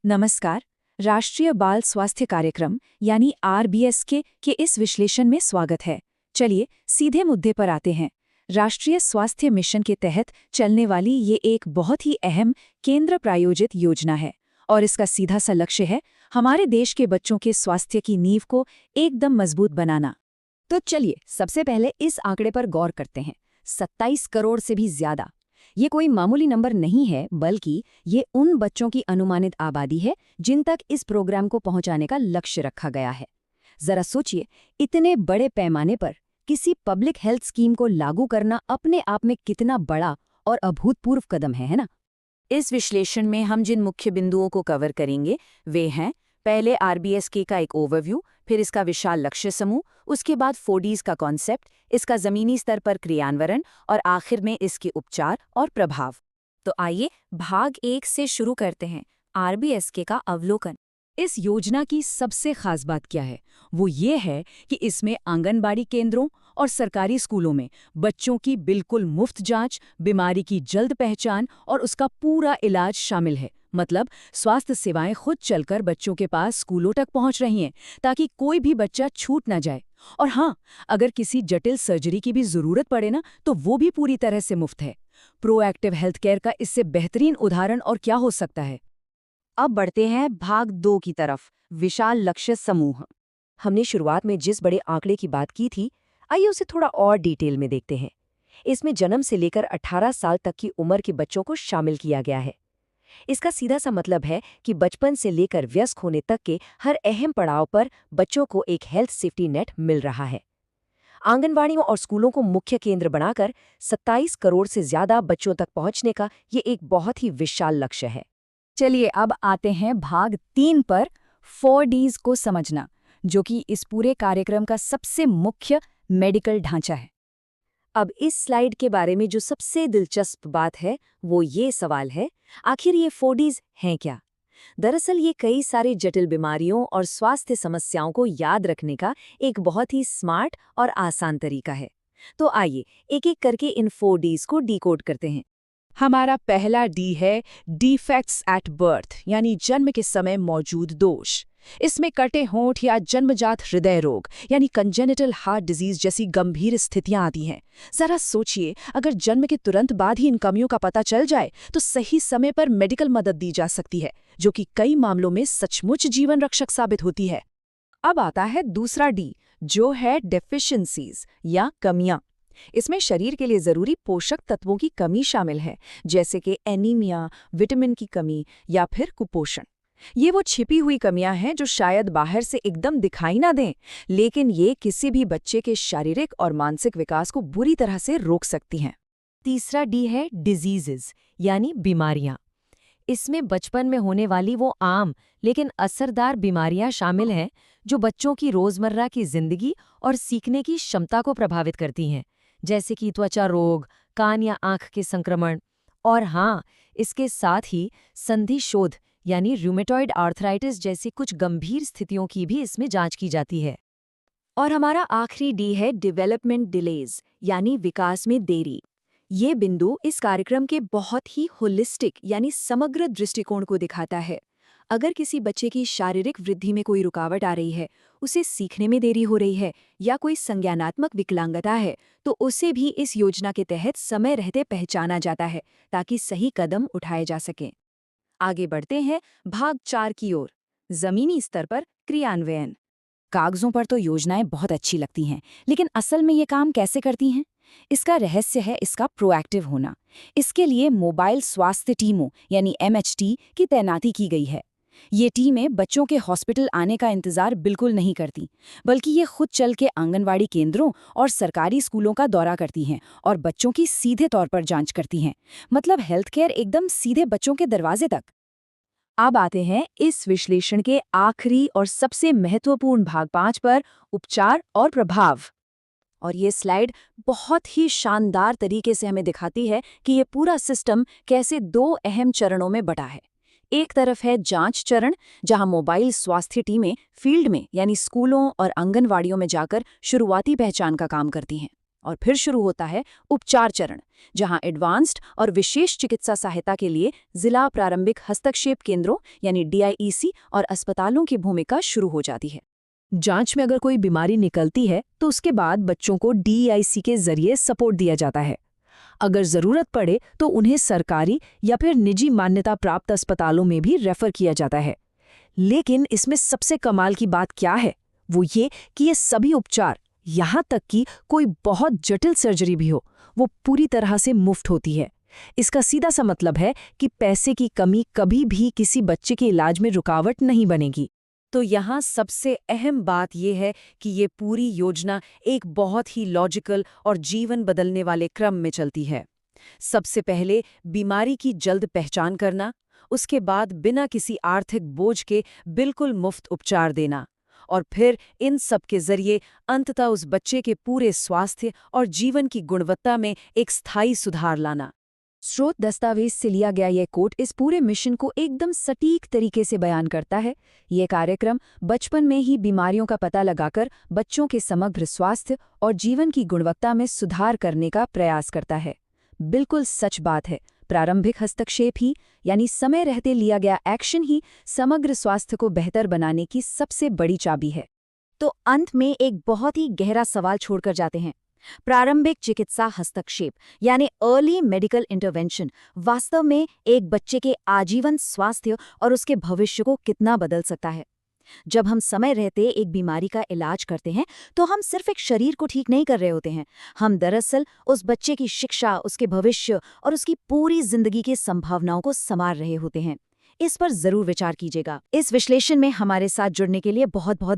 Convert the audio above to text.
नमस्कार। राष्ट्रीय बाल स्वास्थ्य कार्यक्रम यानी आरबीएसके के इस विश्लेषण में स्वागत है। चलिए सीधे मुद्दे पर आते हैं। राष्ट्रीय स्वास्थ्य मिशन के तहत चलने वाली ये एक बहुत ही अहम केंद्र प्रायोजित योजना है और इसका सीधा सा लक्ष्य है हमारे देश के बच्चों के स्वास्थ्य की नींव को एकदम मजबूत बनाना। तो चलिए सबसे पहले इस आंकड़े पर गौर करते हैं। 27 करोड़ से भी ज्यादा। ये कोई मामूली नंबर नहीं है, बल्कि ये उन बच्चों की अनुमानित आबादी है जिन तक इस प्रोग्राम को पहुंचाने का लक्ष्य रखा गया है। जरा सोचिए, इतने बड़े पैमाने पर किसी पब्लिक हेल्थ स्कीम को लागू करना अपने आप में कितना बड़ा और अभूतपूर्व कदम है ना? इस विश्लेषण में हम जिन मुख्य बिंदुओं को कवर करेंगे वे हैं, पहले आरबीएसके का एक ओवरव्यू, फिर इसका विशाल लक्ष्य समूह, उसके बाद 4Ds का कॉन्सेप्ट, इसका जमीनी स्तर पर क्रियान्वयन और आखिर में इसके उपचार और प्रभाव। तो आइए भाग 1 से शुरू करते हैं, आरबीएसके का अवलोकन। इस योजना की सबसे खास बात क्या है? वो ये है कि इसमें आंगनबाड़ी केंद्रों और सरकारी स्कूलों में बच्चों की बिल्कुल मुफ्त जांच, बीमारी की जल्द पहचान और उसका पूरा इलाज शामिल है। मतलब स्वास्थ्य सेवाएं खुद चलकर बच्चों के पास स्कूलों तक पहुंच रही हैं, ताकि कोई भी बच्चा छूट ना जाए। और हाँ, अगर किसी जटिल सर्जरी की भी जरूरत पड़े ना, तो वो भी पूरी तरह से मुफ्त है। प्रोएक्टिव हेल्थ केयर का इससे बेहतरीन उदाहरण और क्या हो सकता है? अब बढ़ते हैं भाग 2 की तरफ, विशाल लक्ष्य समूह। हमने शुरुआत में जिस बड़े आंकड़े की बात की थी, आइए उसे थोड़ा और डिटेल में देखते हैं। इसमें जन्म से लेकर 18 साल तक की उम्र के बच्चों को शामिल किया गया है। इसका सीधा सा मतलब है कि बचपन से लेकर वयस्क होने तक के हर अहम पड़ाव पर बच्चों को एक हेल्थ सेफ्टी नेट मिल रहा है। आंगनबाड़ियों और स्कूलों को मुख्य केंद्र बनाकर 27 करोड़ से ज्यादा बच्चों तक पहुंचने का ये एक बहुत ही विशाल लक्ष्य है। चलिए अब आते हैं भाग 3 पर, 4Ds को समझना, जो कि इस पूरे कार्यक्रम का सबसे मुख्य मेडिकल ढांचा है। अब इस स्लाइड के बारे में जो सबसे दिलचस्प बात है वो ये सवाल है, आखिर ये 4Ds हैं क्या? दरअसल ये कई सारे जटिल बीमारियों और स्वास्थ्य समस्याओं को याद रखने का एक बहुत ही स्मार्ट और आसान तरीका है। तो आइए एक एक करके इन 4Ds को डिकोड करते हैं। हमारा पहला डी है डिफेक्ट्स एट बर्थ, यानी जन्म के समय मौजूद दोष। इसमें कटे होंठ या जन्मजात हृदय रोग यानी कंजेनिटल हार्ट डिजीज जैसी गंभीर स्थितियां आती हैं। जरा सोचिए, अगर जन्म के तुरंत बाद ही इन कमियों का पता चल जाए तो सही समय पर मेडिकल मदद दी जा सकती है, जो कि कई मामलों में सचमुच जीवन रक्षक साबित होती है। अब आता है दूसरा डी, जो है डेफिशिएंसीज या कमियां। इसमें शरीर के लिए जरूरी पोषक तत्वों की कमी शामिल है, जैसे कि एनीमिया, विटामिन की कमी या फिर कुपोषण। ये वो छिपी हुई कमियां हैं जो शायद बाहर से एकदम दिखाई ना दें, लेकिन ये किसी भी बच्चे के शारीरिक और मानसिक विकास को बुरी तरह से रोक सकती हैं। तीसरा डी है डिजीजेस यानी बीमारियां। इसमें बचपन में होने वाली वो आम लेकिन असरदार बीमारियां शामिल हैं जो बच्चों की रोजमर्रा की जिंदगी और सीखने की क्षमता को प्रभावित करती हैं, जैसे कि त्वचा रोग, कान या आंख के संक्रमण। और हाँ, इसके साथ ही संधि शोथ यानी रूमेटॉइड आर्थराइटिस जैसी कुछ गंभीर स्थितियों की भी इसमें जांच की जाती है। और हमारा आखिरी डी है डेवलपमेंट डिलेज यानी विकास में देरी। ये बिंदु इस कार्यक्रम के बहुत ही होलिस्टिक यानी समग्र दृष्टिकोण को दिखाता है। अगर किसी बच्चे की शारीरिक वृद्धि में कोई रुकावट आ रही है, उसे सीखने में देरी हो रही है या कोई संज्ञानात्मक विकलांगता है, तो उसे भी इस योजना के तहत समय रहते पहचाना जाता है ताकि सही कदम उठाए जा सकें। आगे बढ़ते हैं भाग 4 की ओर, जमीनी स्तर पर क्रियान्वयन। कागजों पर तो योजनाएं बहुत अच्छी लगती हैं, लेकिन असल में ये काम कैसे करती हैं? इसका रहस्य है इसका प्रोएक्टिव होना। इसके लिए मोबाइल स्वास्थ्य टीमों यानी MHT की तैनाती की गई है। ये टीमें बच्चों के हॉस्पिटल आने का इंतजार बिल्कुल नहीं करती, बल्कि ये खुद चल के आंगनवाड़ी केंद्रों और सरकारी स्कूलों का दौरा करती हैं और बच्चों की सीधे तौर पर जांच करती हैं। मतलब हेल्थ केयर एकदम सीधे बच्चों के दरवाजे तक। अब आते हैं इस विश्लेषण के आखिरी और सबसे महत्वपूर्ण भाग 5 पर, उपचार और प्रभाव। और ये स्लाइड बहुत ही शानदार तरीके से हमें दिखाती है कि ये पूरा सिस्टम कैसे 2 अहम चरणों में बटा है। एक तरफ है जांच चरण, जहां मोबाइल स्वास्थ्य टीमें फील्ड में यानी स्कूलों और आंगनवाड़ियों में जाकर शुरुआती पहचान का काम करती हैं। और फिर शुरू होता है उपचार चरण, जहां एडवांस्ड और विशेष चिकित्सा सहायता के लिए जिला प्रारंभिक हस्तक्षेप केंद्रों यानी DIEC और अस्पतालों की भूमिका शुरू हो जाती है। जांच में अगर कोई बीमारी निकलती है तो उसके बाद बच्चों को DIC के जरिए सपोर्ट दिया जाता है। अगर जरूरत पड़े तो उन्हें सरकारी या फिर निजी मान्यता प्राप्त अस्पतालों में भी रेफर किया जाता है। लेकिन इसमें सबसे कमाल की बात क्या है, वो ये कि ये सभी उपचार, यहाँ तक कि कोई बहुत जटिल सर्जरी भी हो, वो पूरी तरह से मुफ्त होती है। इसका सीधा सा मतलब है कि पैसे की कमी कभी भी किसी बच्चे के इलाज में रुकावट नहीं बनेगी। तो यहाँ सबसे अहम बात यह है कि ये पूरी योजना एक बहुत ही लॉजिकल और जीवन बदलने वाले क्रम में चलती है। सबसे पहले बीमारी की जल्द पहचान करना, उसके बाद बिना किसी आर्थिक बोझ के बिल्कुल मुफ्त उपचार देना, और फिर इन सब के जरिए अंततः उस बच्चे के पूरे स्वास्थ्य और जीवन की गुणवत्ता में एक स्थायी सुधार लाना। स्रोत दस्तावेज से लिया गया यह कोट इस पूरे मिशन को एकदम सटीक तरीके से बयान करता है। ये कार्यक्रम बचपन में ही बीमारियों का पता लगाकर बच्चों के समग्र स्वास्थ्य और जीवन की गुणवत्ता में सुधार करने का प्रयास करता है। बिल्कुल सच बात है, प्रारंभिक हस्तक्षेप ही यानी समय रहते लिया गया एक्शन ही समग्र स्वास्थ्य को बेहतर बनाने की सबसे बड़ी चाबी है। तो अंत में एक बहुत ही गहरा सवाल छोड़कर जाते हैं। प्रारंभिक चिकित्सा हस्तक्षेप यानी अर्ली मेडिकल इंटरवेंशन वास्तव में एक बच्चे के आजीवन स्वास्थ्य और उसके भविष्य को कितना बदल सकता है? जब हम समय रहते एक बीमारी का इलाज करते हैं तो हम सिर्फ एक शरीर को ठीक नहीं कर रहे होते हैं, हम दरअसल उस बच्चे की शिक्षा, उसके भविष्य और उसकी पूरी जिंदगी की संभावनाओं को संवार रहे होते हैं। इस पर जरूर विचार कीजिएगा। इस विश्लेषण में हमारे साथ जुड़ने के लिए बहुत बहुत